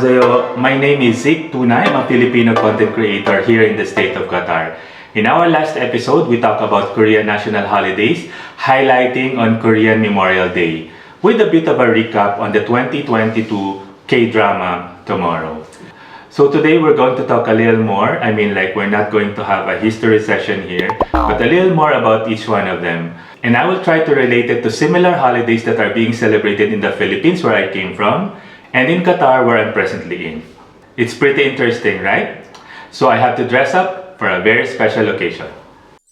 Annyeonghaseyo. My name is Zik Tuna. I'm a Filipino content creator here in the state of Qatar. In our last episode, we talked about Korean national holidays, highlighting on Korean Memorial Day, with a bit of a recap on the 2022 K-drama Tomorrow. So today we're going to talk a little more. We're not going to have a history session here, but a little more about each one of them. And I will try to relate it to similar holidays that are being celebrated in the Philippines, where I came from, and in Qatar, where I'm presently in. It's pretty interesting, right? So I have to dress up for a very special occasion.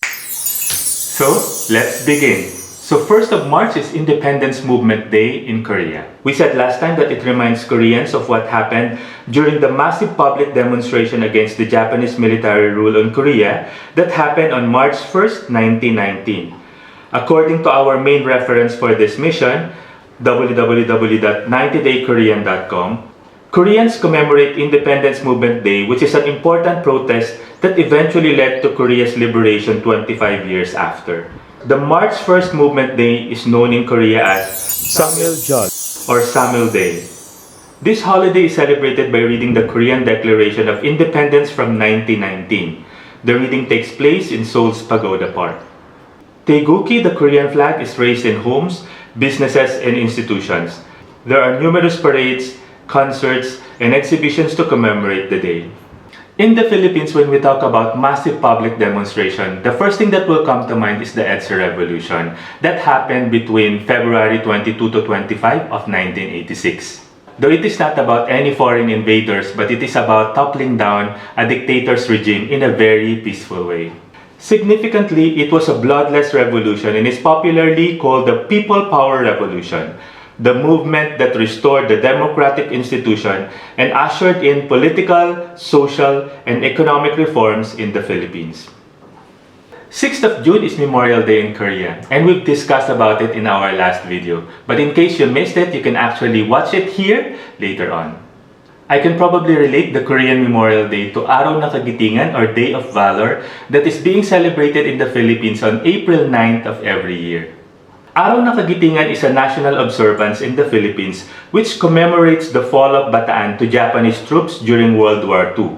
So let's begin. So 1st of March is Independence Movement Day in Korea. We said last time that it reminds Koreans of what happened during the massive public demonstration against the Japanese military rule on Korea that happened on March 1st, 1919. According to our main reference for this mission, www.90daykorean.com, Koreans commemorate Independence Movement Day, which is an important protest that eventually led to Korea's liberation 25 years after. The March 1st Movement Day is known in Korea as Samiljeol or Samil Day. This holiday is celebrated by reading the Korean Declaration of Independence from 1919. The reading takes place in Seoul's Pagoda Park. Taeguki, the Korean flag, is raised in homes, businesses, and institutions. There are numerous parades, concerts, and exhibitions to commemorate the day. In the Philippines, when we talk about massive public demonstration, the first thing that will come to mind is the EDSA Revolution that happened between February 22 to 25 of 1986. Though it is not about any foreign invaders, but it is about toppling down a dictator's regime in a very peaceful way. Significantly, it was a bloodless revolution and is popularly called the People Power Revolution, the movement that restored the democratic institution and ushered in political, social, and economic reforms in the Philippines. 6th of June is Memorial Day in Korea, and we've discussed about it in our last video. But in case you missed it, you can actually watch it here later on. I can probably relate the Korean Memorial Day to Araw ng Kagitingan or Day of Valor that is being celebrated in the Philippines on April 9th of every year. Araw ng Kagitingan is a national observance in the Philippines which commemorates the fall of Bataan to Japanese troops during World War II.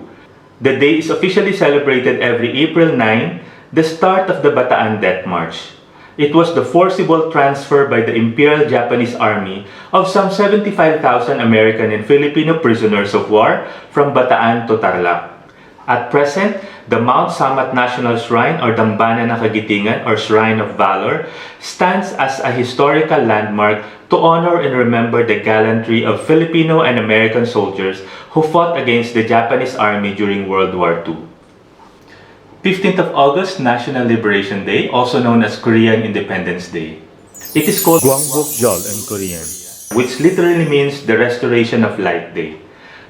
The day is officially celebrated every April 9, the start of the Bataan Death March. It was the forcible transfer by the Imperial Japanese Army of some 75,000 American and Filipino prisoners of war from Bataan to Tarlac. At present, the Mount Samat National Shrine or Dambana ng Kagitingan or Shrine of Valor stands as a historical landmark to honor and remember the gallantry of Filipino and American soldiers who fought against the Japanese Army during World War II. 15th of August, National Liberation Day, also known as Korean Independence Day. It is called Gwangbokjeol in Korean, which literally means the Restoration of Light Day.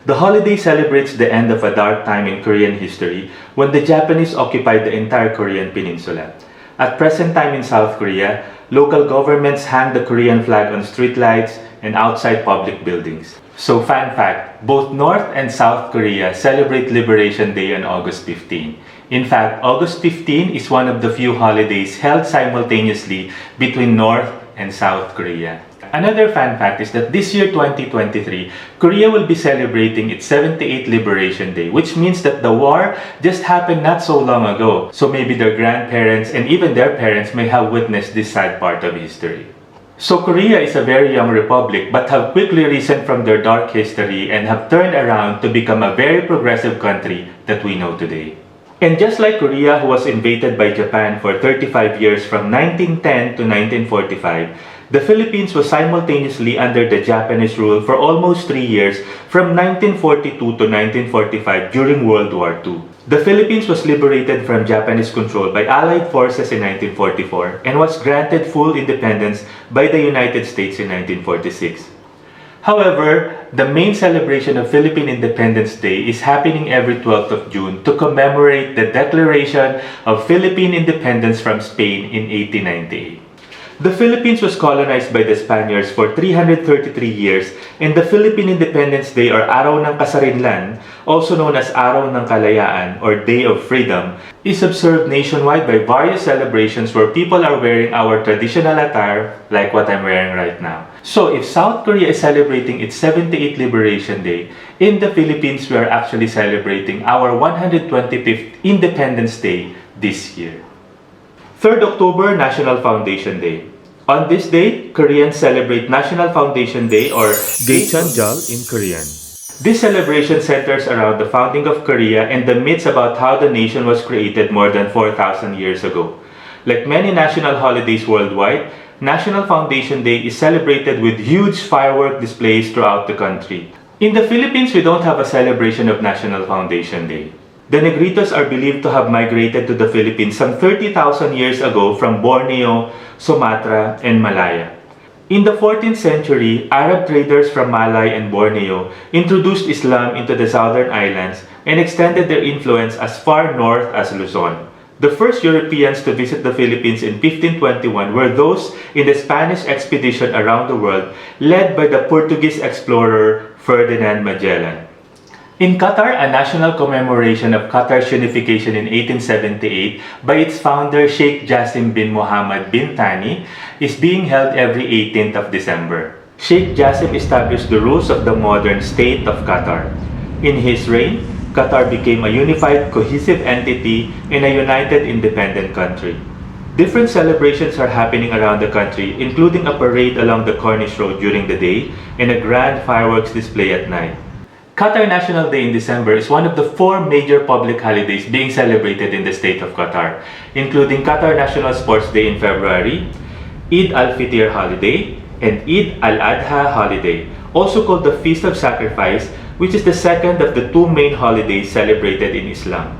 The holiday celebrates the end of a dark time in Korean history when the Japanese occupied the entire Korean peninsula. At present time in South Korea, local governments hang the Korean flag on streetlights and outside public buildings. So fun fact, both North and South Korea celebrate Liberation Day on August 15. In fact, August 15 is one of the few holidays held simultaneously between North and South Korea. Another fun fact is that this year, 2023, Korea will be celebrating its 78th Liberation Day, which means that the war just happened not so long ago. So maybe their grandparents and even their parents may have witnessed this sad part of history. So Korea is a very young republic but have quickly risen from their dark history and have turned around to become a very progressive country that we know today. And just like Korea, who was invaded by Japan for 35 years from 1910 to 1945, the Philippines was simultaneously under the Japanese rule for almost 3 years from 1942 to 1945 during World War II. The Philippines was liberated from Japanese control by Allied forces in 1944 and was granted full independence by the United States in 1946. However, the main celebration of Philippine Independence Day is happening every 12th of June to commemorate the declaration of Philippine Independence from Spain in 1898. The Philippines was colonized by the Spaniards for 333 years, and the Philippine Independence Day or Araw ng Kasarinlan, also known as Araw ng Kalayaan or Day of Freedom, is observed nationwide by various celebrations where people are wearing our traditional attire like what I'm wearing right now. So if South Korea is celebrating its 78th Liberation Day, In the Philippines, we are actually celebrating our 125th Independence Day this year. 3rd October, National Foundation Day. On this day, Koreans celebrate National Foundation Day or Gaechanjal in Korean. This celebration centers around the founding of Korea and the myths about how the nation was created more than 4,000 years ago. Like many national holidays worldwide, National Foundation Day is celebrated with huge firework displays throughout the country. In the Philippines, we don't have a celebration of National Foundation Day. The Negritos are believed to have migrated to the Philippines some 30,000 years ago from Borneo, Sumatra, and Malaya. In the 14th century, Arab traders from Malay and Borneo introduced Islam into the southern islands and extended their influence as far north as Luzon. The first Europeans to visit the Philippines in 1521 were those in the Spanish expedition around the world led by the Portuguese explorer Ferdinand Magellan. In Qatar, a national commemoration of Qatar's unification in 1878 by its founder Sheikh Jassim bin Mohammed bin Thani is being held every 18th of December. Sheikh Jassim established the rules of the modern state of Qatar. In his reign, Qatar became a unified, cohesive entity and a united, independent country. Different celebrations are happening around the country, including a parade along the Corniche Road during the day and a grand fireworks display at night. Qatar National Day in December is one of the 4 major public holidays being celebrated in the state of Qatar, including Qatar National Sports Day in February, Eid al-Fitr holiday, and Eid al-Adha holiday, also called the Feast of Sacrifice, which is the second of the 2 main holidays celebrated in Islam.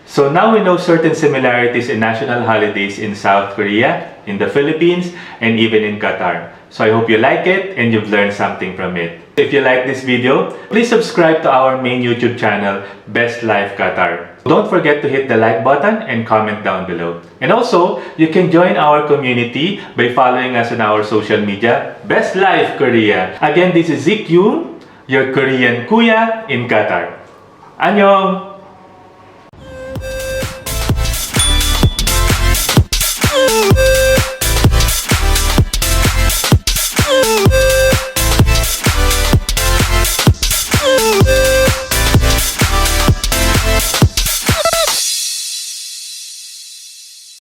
So now we know certain similarities in national holidays in South Korea, in the Philippines, and even in Qatar. So I hope you like it and you've learned something from it. If you like this video, please subscribe to our main YouTube channel, Best Life Qatar. Don't forget to hit the like button and comment down below. And also, you can join our community by following us on our social media, Best Life Korea. Again, this is Zik Yoon, your Korean kuya in Qatar. Annyeong!